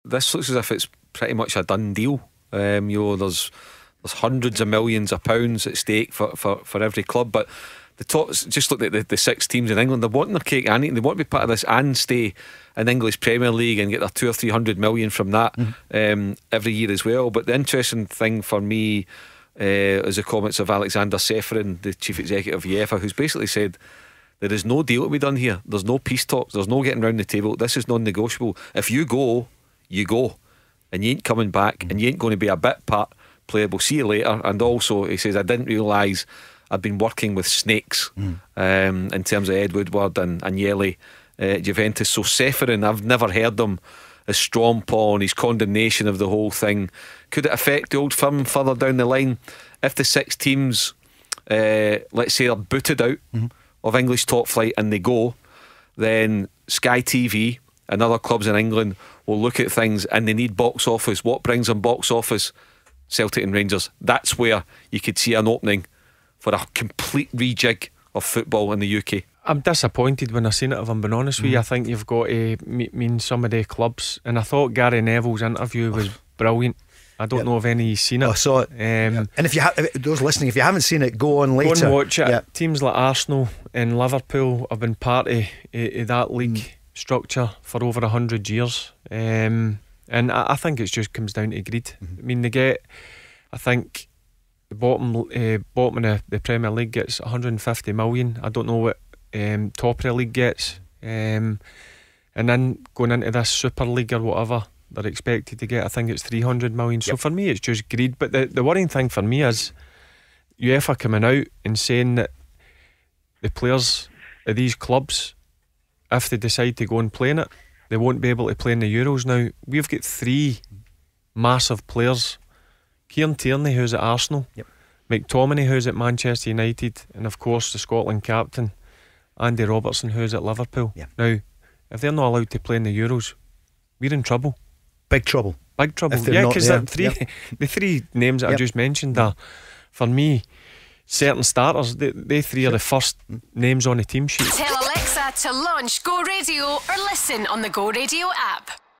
this looks as if it's pretty much a done deal. You know, there's hundreds of millions of pounds at stake for every club, but the top, just look at the 6 teams in England. They're wanting their cake and eating. They want to be part of this and stay in the English Premier League and get their 200 or 300 million from that every year as well. But the interesting thing for me is the comments of Alexander Seferin, the chief executive of UEFA, who's basically said there is no deal to be done here. There's no peace talks. There's no getting round the table. This is non-negotiable. If you go, you go, and you ain't coming back, and you ain't going to be a bit part player. We'll see you later. And also, he says, I didn't realise I've been working with snakes in terms of Ed Woodward and Agnelli Juventus. So Seferin, I've never heard him as strong paw on his condemnation of the whole thing. Could it affect the old firm further down the line if the 6 teams, let's say, are booted out of English top flight and they go? Then Sky TV and other clubs in England will look at things, and they need box office. What brings them box office? Celtic and Rangers. That's where you could see an opening for a complete rejig of football in the UK. I'm disappointed when I seen it, if I'm being honest with you. I think you've got to mean some of the clubs, and I thought Gary Neville's interview was brilliant. I don't know if any you've seen it. I saw it. And if you those listening, if you haven't seen it, go on later. Go and watch it. Teams like Arsenal and Liverpool have been part of that league structure for over 100 years. And I think it just comes down to greed. I mean, they get, I think the bottom of the Premier League gets 150 million. I don't know what top of the league gets. And then going into this Super League or whatever, they're expected to get, I think it's 300 million. So for me, it's just greed. But the worrying thing for me is UEFA coming out and saying that the players of these clubs, if they decide to go and play in it, they won't be able to play in the Euros. Now, we've got 3 massive players: Kieran Tierney, who's at Arsenal, McTominay, who's at Manchester United, and of course the Scotland captain Andy Robertson, who's at Liverpool. Now, if they're not allowed to play in the Euros, we're in trouble. Big trouble. Big trouble. Yeah, because the 3 names that I just mentioned are, for me, certain starters. They 3 are the first names on the team sheet. Tell Alexa to launch Go Radio or listen on the Go Radio app.